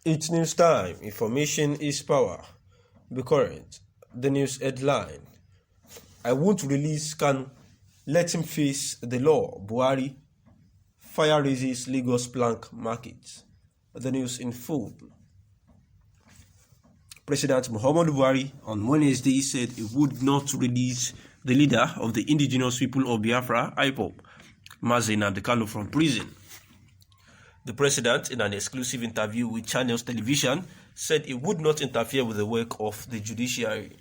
It's news time. Information is power. Be current. The news headline: I won't release Kanu. Let him face the law. Buhari. Fire raises Lagos plank market. The news in full. President Muhammadu Buhari on Wednesday said he would not release the leader of the indigenous people of Biafra, IPOB, Mazi Nnamdi Kanu, from prison. The president, in an exclusive interview with Channels Television, said he would not interfere with the work of the judiciary.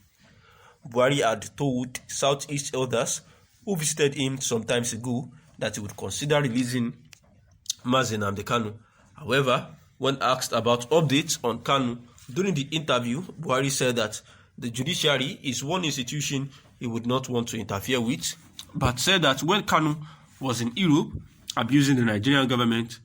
Buhari had told Southeast elders who visited him some time ago that he would consider releasing Mazi Nnamdi Kanu. However, when asked about updates on Kanu during the interview, Buhari said that the judiciary is one institution he would not want to interfere with, but said that when Kanu was in Europe abusing the Nigerian government,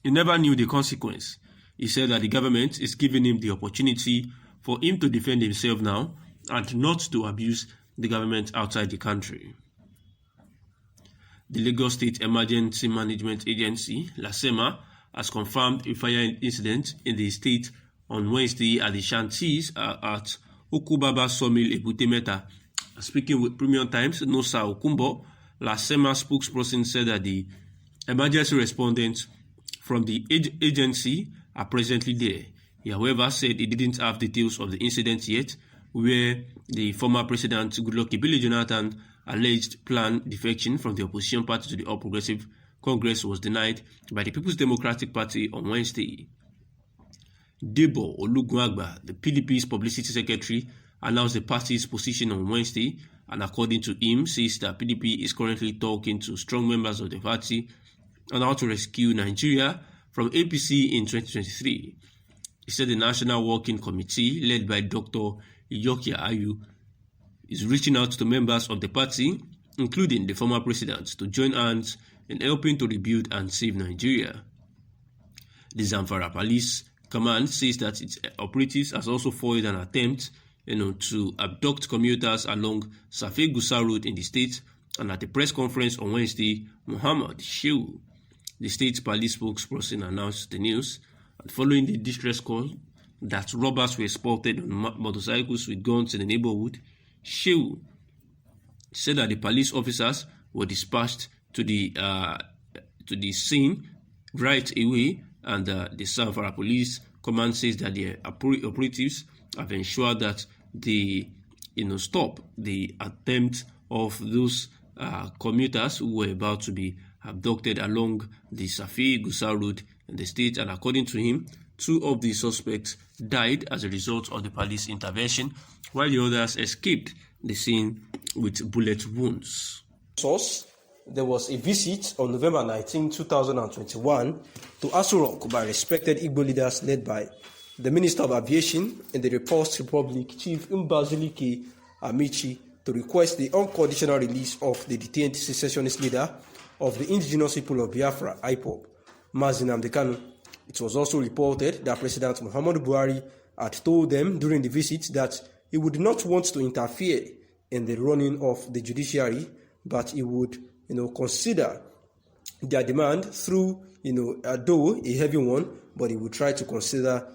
he never knew the consequence. He said that the government is giving him the opportunity for him to defend himself now and not to abuse the government outside the country. The Lagos State Emergency Management Agency, LASEMA, has confirmed a fire incident in the state on Wednesday at the shanties at Okubaba Sawmill, Ebute Metta. Speaking with Premium Times, Nosa Okumbo, LASEMA spokesperson said that the emergency respondents from the agency are presently there. He, however, said he didn't have details of the incident yet, where the former president Goodluck Ebele Jonathan alleged planned defection from the opposition party to the All Progressive Congress was denied by the People's Democratic Party on Wednesday. Debo Olugunagba, the PDP's publicity secretary, announced the party's position on Wednesday, and according to him, says that PDP is currently talking to strong members of the party on how to rescue Nigeria from APC in 2023. He said the National Working Committee, led by Dr. Iyokia Ayu, is reaching out to members of the party, including the former president, to join hands in helping to rebuild and save Nigeria. The Zamfara Police Command says that its operatives has also foiled an attempt to abduct commuters along Safe Gusa Road in the state, and at a press conference on Wednesday, Muhammad Shehu, the state police spokesperson, announced the news. And following the distress call that robbers were spotted on motorcycles with guns in the neighborhood, Shehu said that the police officers were dispatched to the scene right away, and the Zamfara Police Command says that the operatives have ensured that they stop the attempt of those commuters who were about to be abducted along the Safi Gusa Road in the state, and according to him, 2 of the suspects died as a result of the police intervention, while the others escaped the scene with bullet wounds. Source: there was a visit on November 19, 2021 to Aso Rock by respected Igbo leaders led by the Minister of Aviation in the Repulsed Republic, Chief Mbazulike Amici, to request the unconditional release of the detained secessionist leader of the indigenous people of Biafra, IPOB, Mazi Nnamdi Kanu. It was also reported that President Muhammadu Buhari had told them during the visit that he would not want to interfere in the running of the judiciary, but he would, consider their demand through, though a heavy one, but he would try to consider,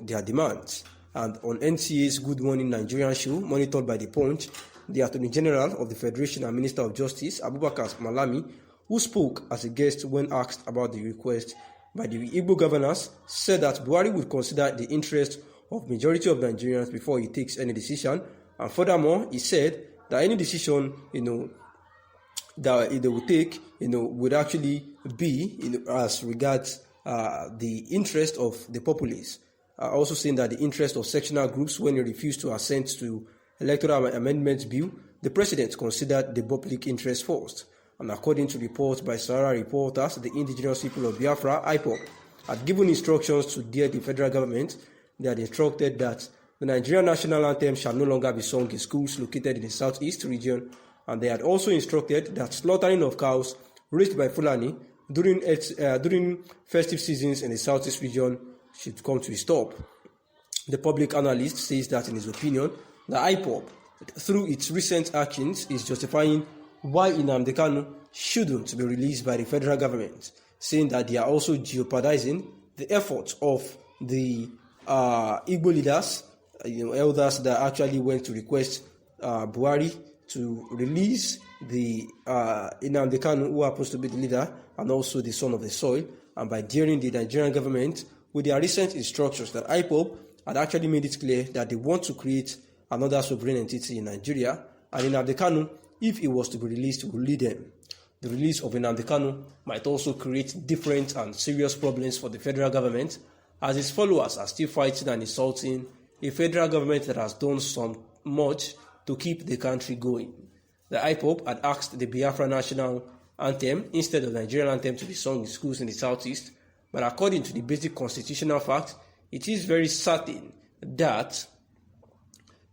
their demands. And on NCA's Good Morning Nigerian show, monitored by The Punch, the Attorney General of the Federation and Minister of Justice, Abubakar Malami, who spoke as a guest when asked about the request by the Igbo governors, said that Buhari would consider the interest of majority of Nigerians before he takes any decision. And furthermore, he said that any decision, that they would take, would actually be, as regards the interest of the populace. Also saying that the interest of sectional groups, when he refused to assent to electoral amendment bill, the president considered the public interest first. And according to reports by Sahara reporters, the indigenous people of Biafra, IPOB, had given instructions to the federal government. They had instructed that the Nigerian national anthem shall no longer be sung in schools located in the southeast region, and they had also instructed that slaughtering of cows raised by Fulani during festive seasons in the southeast region should come to a stop. The public analyst says that, in his opinion, the IPOB, through its recent actions, is justifying why Nnamdi Kanu shouldn't be released by the federal government, saying that they are also jeopardizing the efforts of the Igbo leaders, elders that actually went to request Buhari to release the Nnamdi Kanu, who happens to be the leader and also the son of the soil, and by daring the Nigerian government with their recent instructions that IPOB had actually made it clear that they want to create another sovereign entity in Nigeria, and Nnamdi Kanu, if he was to be released, will lead them. The release of Nnamdi Kanu might also create different and serious problems for the federal government, as his followers are still fighting and insulting a federal government that has done so much to keep the country going. The IPOB had asked the Biafra national anthem instead of the Nigerian anthem to be sung in schools in the southeast, but according to the basic constitutional fact, it is very certain that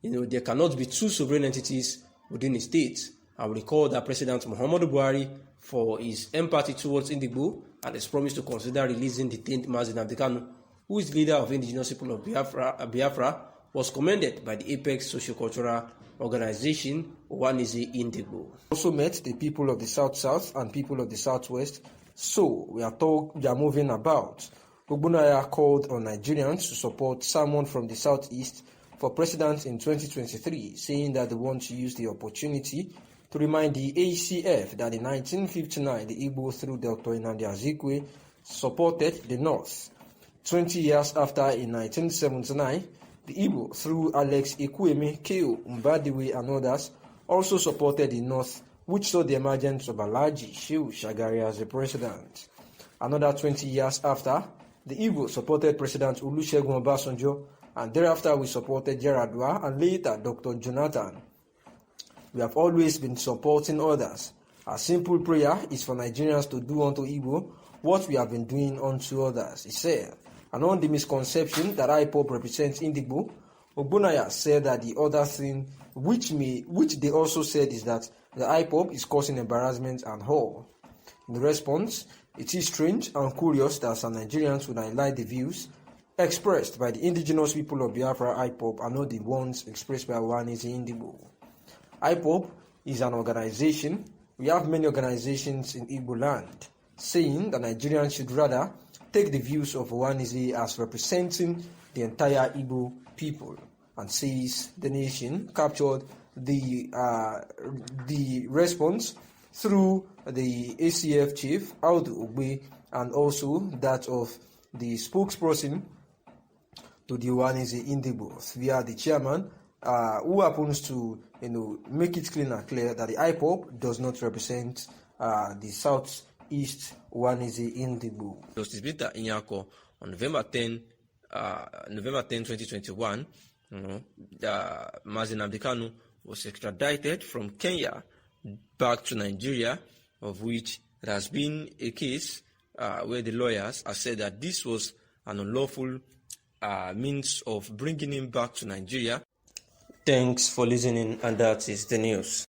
there cannot be two sovereign entities within a state. I will recall that President Muhammadu Buhari, for his empathy towards Indigbo and his promise to consider releasing detained Mazi Nnamdi Kanu, who is leader of indigenous people of Biafra, was commended by the Apex Sociocultural Organization Ohanaeze Ndigbo. Also met the people of the South-South and people of the Southwest, so we are moving about. Ogbunaya called on Nigerians to support someone from the Southeast for president in 2023, saying that they want to use the opportunity to remind the ACF that in 1959 the Igbos through Dr. Nnamdi Azikiwe supported the North. 20 years after, in 1979, the Igbo through Alex Ekwueme, Keo Mbadiwe and others also supported the North, which saw the emergence of Alhaji Shehu Shagari as the president. Another 20 years after, the Igbo supported President Olusegun Obasanjo, and thereafter we supported Yaradua and later Dr. Jonathan. We have always been supporting others. Our simple prayer is for Nigerians to do unto Igbo what we have been doing unto others, he said. And on the misconception that IPOB represents Indigbo, Ogbunaya said that the other thing which they also said is that the IPOB is causing embarrassment and all. In response, it is strange and curious that some Nigerians would highlight the views expressed by the indigenous people of Biafra IPOB and not the ones expressed by Ohanaeze Ndigbo. IPOB is an organization. We have many organizations in Igbo land, saying that Nigerians should rather take the views of Ohanaeze as representing the entire Igbo people, and says the nation captured the response through the ACF chief, Audu Ogbe, and also that of the spokesperson to the Ohanaeze Ndigbo via the chairman, who happens to make it clean and clear that the IPOB does not represent the Southeast Ohanaeze Ndigbo. Justice Peter Inyako on November 10, 2021, Mazi Nnamdi Kanu was extradited from Kenya back to Nigeria, of which there has been a case where the lawyers have said that this was an unlawful means of bringing him back to Nigeria. Thanks for listening, and that is the news.